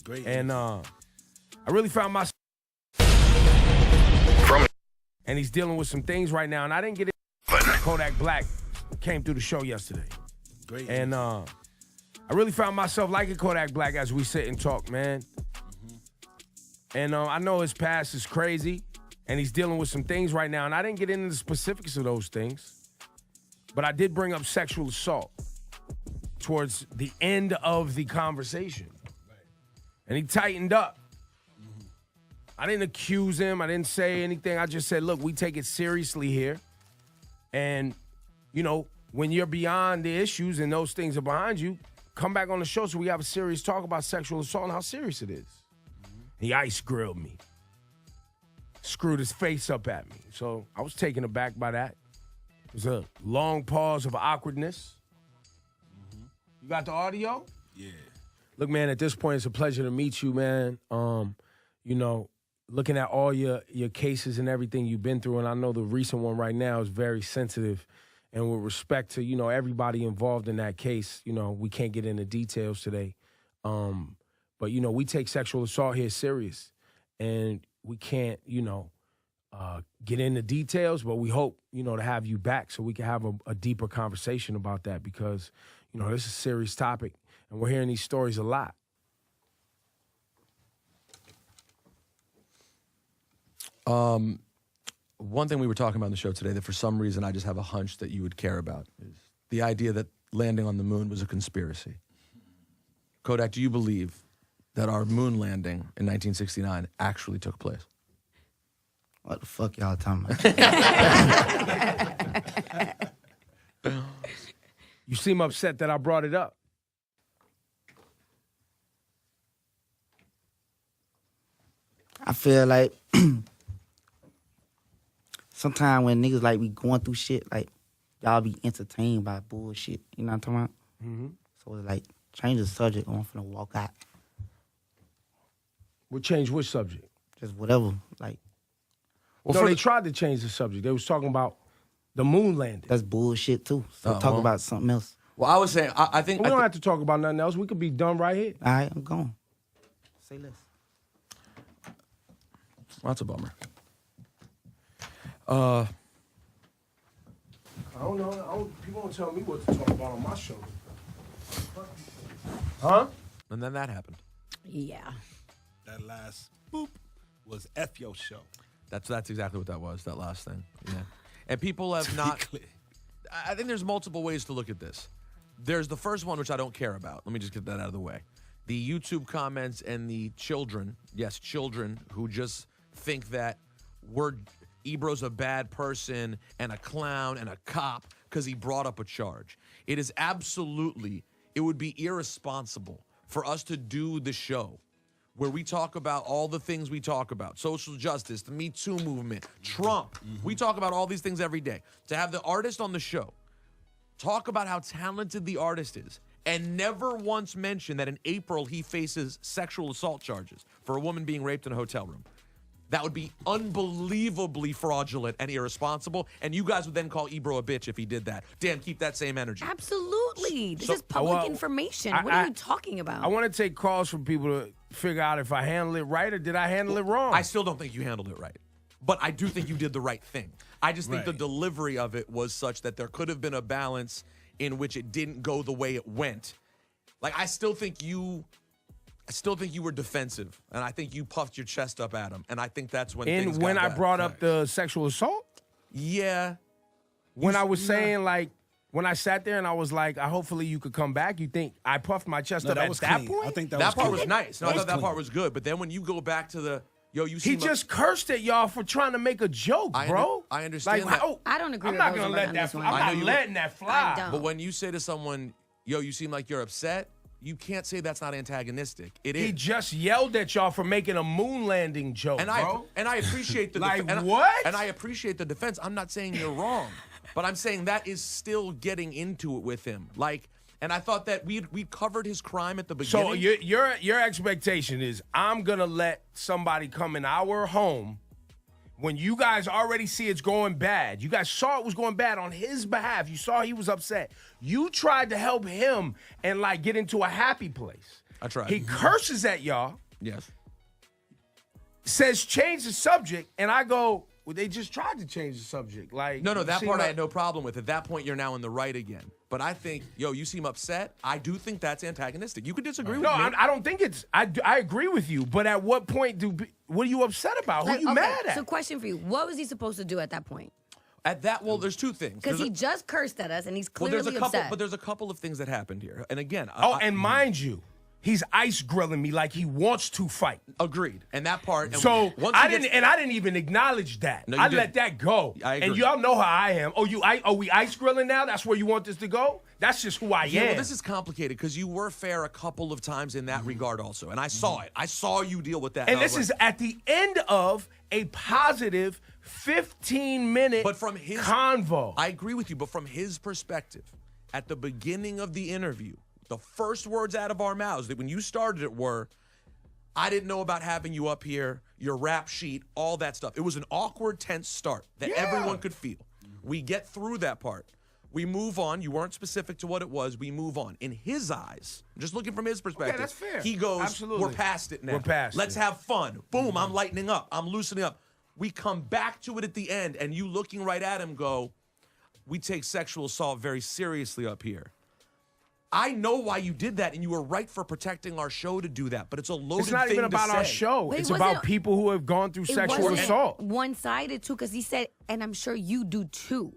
Great. And I really found myself. And he's dealing with some things right now. And I didn't get it. Kodak Black came through the show yesterday. Great. And I really found myself liking Kodak Black as we sit and talk, man. Mm-hmm. And I know his past is crazy. And he's dealing with some things right now. And I didn't get into the specifics of those things. But I did bring up sexual assault towards the end of the conversation. And he tightened up. I didn't accuse him. I didn't say anything. I just said, look, we take it seriously here. And, you know, when you're beyond the issues and those things are behind you, come back on the show so we have a serious talk about sexual assault and how serious it is. He ice grilled me. Screwed his face up at me. So I was taken aback by that. It was a long pause of awkwardness. You got the audio? Yeah. Look, man, at this point, it's a pleasure to meet you, man. You know, looking at all your cases and everything you've been through, and I know the recent one right now is very sensitive. And with respect to, you know, everybody involved in that case, you know, we can't get into details today. But, you know, we take sexual assault here serious. And we can't, you know, get into details, but we hope, you know, to have you back so we can have a deeper conversation about that because, you know, this is a serious topic, and we're hearing these stories a lot. One thing we were talking about on the show today that for some reason I just have a hunch that you would care about is the idea that landing on the moon was a conspiracy. Kodak, do you believe that our moon landing in 1969 actually took place? What the fuck y'all talking about? You seem upset that I brought it up. I feel like sometimes when niggas like be going through shit, like y'all be entertained by bullshit. You know what I'm talking about? Mm-hmm. So it's like change the subject. I'm finna walk out. We'll change which subject? Just whatever. Like Well, they tried to change the subject. They was talking about the moon landing. that's bullshit too. So talk about something else. Well, I was saying, I think... We don't have to talk about nothing else. We could be done right here. All right, I'm going. Say less. Well, that's a bummer. I don't know. People don't tell me what to talk about on my show. Huh? And then that happened. Yeah. That last boop was F your show. That's exactly what that was, that last thing. Yeah. And people have not... I think there's multiple ways to look at this. There's the first one, which I don't care about. Let me just get that out of the way. The YouTube comments and the children, yes, children, who just think that Ebro's a bad person and a clown and a cop because he brought up a charge. It is absolutely, it would be irresponsible for us to do the show where we talk about all the things we talk about, social justice, the Me Too movement, Trump. We talk about all these things every day. To have the artist on the show talk about how talented the artist is and never once mention that in April he faces sexual assault charges for a woman being raped in a hotel room. That would be unbelievably fraudulent and irresponsible, and you guys would then call Ebro a bitch if he did that. Dan, keep that same energy. Absolutely. This is public information. What are you talking about? I want to take calls from people to figure out if I handled it right or did I handle it wrong. I still don't think you handled it right, but I do think you did the right thing. I just think the delivery of it was such that there could have been a balance in which it didn't go the way it went. Like, I still think you were defensive, and I think you puffed your chest up at him, and I think that's when things got when I bad. brought up the sexual assault? Yeah. When I was saying, like, when I sat there and I was like, hopefully you could come back, you think I puffed my chest up at that point? I think that part was was nice. No, I thought that clean. part was good, but then when you go back to the, you He just cursed at y'all for trying to make a joke, bro. I understand like, that. I don't agree I'm with not Rosenberg going to let on that this fly. one. I'm not letting that fly. I don't. But when you say to someone, you seem like you're upset, you can't say that's not antagonistic. It is. He just yelled at y'all for making a moon landing joke, and bro. I appreciate the like and what? And I appreciate the defense. I'm not saying you're wrong, but I'm saying that is still getting into it with him. Like, and I thought that we covered his crime at the beginning. So your expectation is I'm gonna let somebody come in our home when you guys already see it's going bad. You guys saw it was going bad on his behalf. You saw he was upset. You tried to help him and like get into a happy place. I tried. He curses at y'all. Yes. Says change the subject, and I go, well, they just tried to change the subject. Like, No, that part I had no problem with. At that point, you're now in the right again. But I think, you seem upset. I do think that's antagonistic. You could disagree with me. No, I don't think it's. I agree with you. But at what point what are you upset about? Who are you mad at? So, question for you: what was he supposed to do at that point? At that, there's two things. Because he just cursed at us, and he's clearly upset. But there's a couple of things that happened here. And again, and mind you, he's ice grilling me like he wants to fight. Agreed. And that part. So I didn't even acknowledge that. No, I didn't. let that go. I agree. And y'all know how I am. Are we ice grilling now? That's where you want this to go? That's just who I am. Well, this is complicated because you were fair a couple of times in that regard also. And I saw it. I saw you deal with that. And this is at the end of a positive 15-minute convo. I agree with you, but from his perspective, at the beginning of the interview, the first words out of our mouths that when you started it were, I didn't know about having you up here, your rap sheet, all that stuff. It was an awkward, tense start that everyone could feel. We get through that part. We move on. You weren't specific to what it was. We move on. In his eyes, just looking from his perspective, that's fair. He goes, Absolutely. we're past it now. We're past Let's it. have fun. Boom, I'm lightening up. I'm loosening up. We come back to it at the end, and you looking right at him go, we take sexual assault very seriously up here. I know why you did that, and you were right for protecting our show to do that, but it's a loaded thing to say. It's not even about our show. But it's about people who have gone through sexual assault. One-sided, too, because he said, and I'm sure you do, too.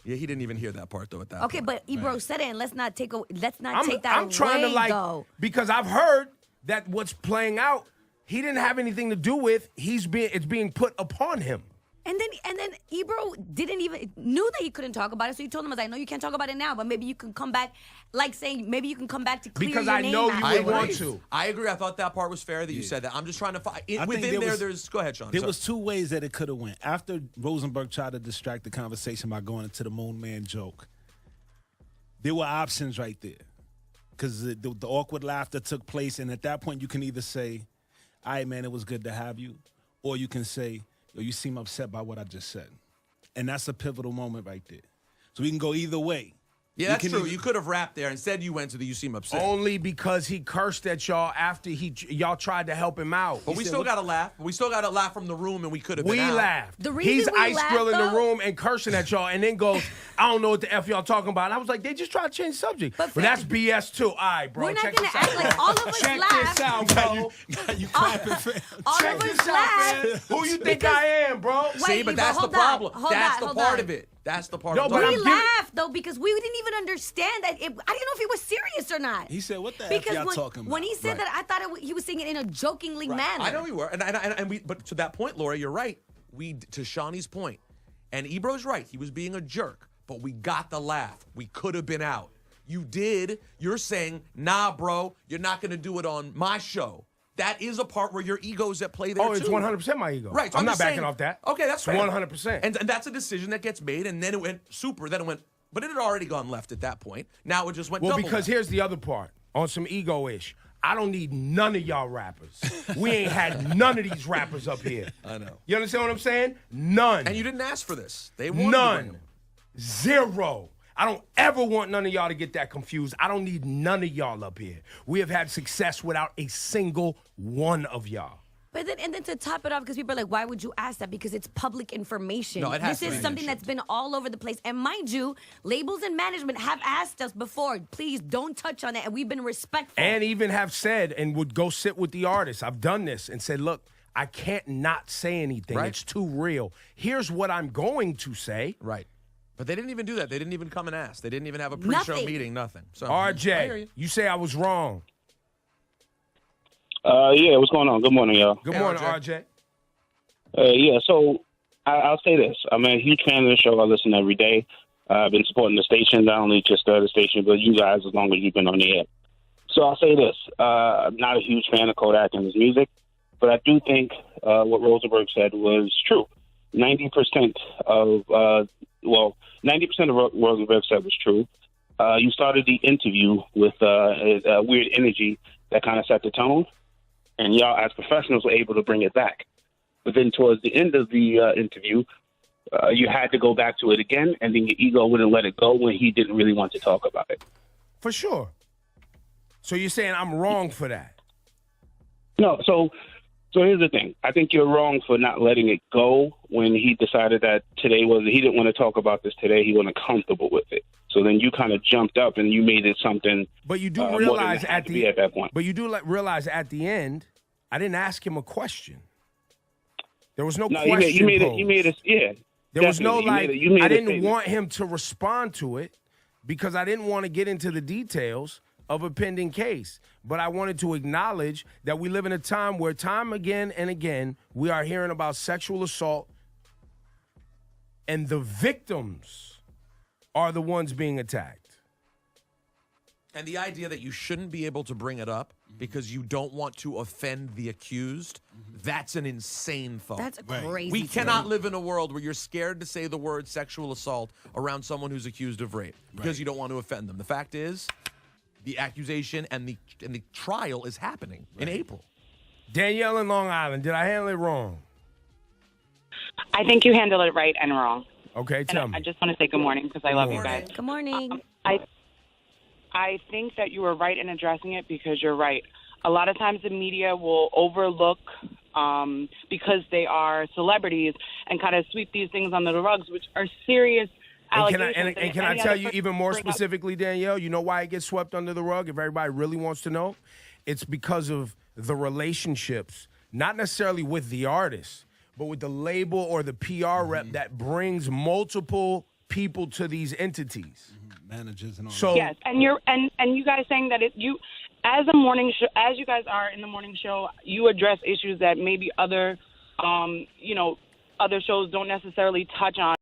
Yeah, he didn't even hear that part, though, at that Okay, point. but Ebro said it, and let's not take that I'm away, trying to though. Because I've heard that what's playing out, he didn't have anything to do with. It's being put upon him. And then Ebro knew that he couldn't talk about it, so he told him, I know you can't talk about it now, but maybe you can come back, like saying maybe you can come back to clear because your I name know after. you would want to. I agree. I thought that part was fair that you said that. I'm just trying to find within there's. Go ahead, Sean. There was two ways that it could have went. After Rosenberg tried to distract the conversation by going into the Moon Man joke, there were options right there, because the awkward laughter took place, and at that point you can either say, "All right, man, it was good to have you," or you can say, "Yo, you seem upset by what I just said," and that's a pivotal moment right there. So we can go either way. Yeah, that's true. You could have rapped there. Instead, you went to the "you seem upset." Only because he cursed at y'all after y'all tried to help him out. But we still got to laugh. We still got to laugh from the room, and we could have been out. We laughed. The reason He's we ice laughed, grilling the though- room and cursing at y'all, and then goes, "I don't know what the F y'all talking about." And I was like, they just try to change the subject. But that's BS too. All right, bro. We're not check going this to act out. like all of us Check laughed. this out, bro. You clapping, fam. All Check of us this out, laughed. man. Who you think I am, bro? Wait, See, but Ebro, that's the hold on. problem. Hold That's on, the hold part on. of it. That's the part No, of but it. I'm We giving- laughed, though, because we didn't even understand that. I didn't know if he was serious or not. He said, "What the F Because y'all talking about?" when he said that, I thought he was saying it in a jokingly manner. I know you were, and we. But to that point, Laura, you're right. To Shawnee's point, and Ebro's right. He was being a jerk, but we got the laugh. We could have been out. You did. You're saying, nah, bro, you're not going to do it on my show. That is a part where your ego's at play there, Oh, it's too. 100% my ego. Right. So I'm not just backing saying, off that. Okay, that's It's fair. 100%. And that's a decision that gets made, and then it went super. Then it went, but it had already gone left at that point. Now it just went Well, double because left. here's the other part. On some ego-ish. I don't need none of y'all rappers. We ain't had none of these rappers up here. I know. You understand what I'm saying? None. And you didn't ask for this. They wanted to bring None. them. Zero. I don't ever want none of y'all to get that confused. I don't need none of y'all up here. We have had success without a single one of y'all. But then to top it off, because people are like, why would you ask that? Because it's public information. No, it has This to is be something mentioned. that's been all over the place. And mind you, labels and management have asked us before, please don't touch on it. And we've been respectful. And even have said and would go sit with the artist. I've done this and said, look, I can't not say anything. Right. It's too real. Here's what I'm going to say. Right. But they didn't even do that. They didn't even come and ask. They didn't even have a pre-show Nothing. meeting, nothing. So, I hear RJ, you. you say I was wrong. Yeah, what's going on? Good morning, y'all. Good Hey, morning, RJ. RJ. Yeah, so I'll say this. I'm a huge fan of the show. I listen every day. I've been supporting the station, not only just the station, but you guys as long as you've been on the air. So I'll say this. I'm not a huge fan of Kodak and his music, but I do think what Rosenberg said was true. 90% of what Rosenberg said was true. You started the interview with a weird energy that kind of set the tone, and y'all as professionals were able to bring it back. But then towards the end of the interview, you had to go back to it again, and then your ego wouldn't let it go when he didn't really want to talk about it. For sure. So you're saying I'm wrong for that? No, so here's the thing. I think you're wrong for not letting it go when he decided that he didn't want to talk about this today. He wasn't comfortable with it. So then you kind of jumped up and you made it something. But you do more than realize it had to be at that point. But you do realize at the end, I didn't ask him a question. There was no question you made posed. it. Yeah. There was no I I didn't want him to respond to it because I didn't want to get into the details of a pending case. But I wanted to acknowledge that we live in a time where time again and again we are hearing about sexual assault and the victims are the ones being attacked. And the idea that you shouldn't be able to bring it up because you don't want to offend the accused, that's an insane thought. That's crazy. We cannot live in a world where you're scared to say the word sexual assault around someone who's accused of rape because you don't want to offend them. The fact is, the accusation and the trial is happening in April. Danielle in Long Island, did I handle it wrong? I think you handled it right and wrong. Okay, tell And me. I just want to say good morning because I love you guys. Good morning. I think that you were right in addressing it because you're right. A lot of times the media will overlook because they are celebrities and kind of sweep these things under the rugs, which are serious allegations. And can I tell you even more specifically, Danielle, you know why it gets swept under the rug, if everybody really wants to know? It's because of the relationships, not necessarily with the artist, but with the label or the PR rep that brings multiple people to these entities. Managers and all So, that. Yes, and you guys saying that you as a morning show, as you guys are in the morning show, you address issues that maybe other other shows don't necessarily touch on.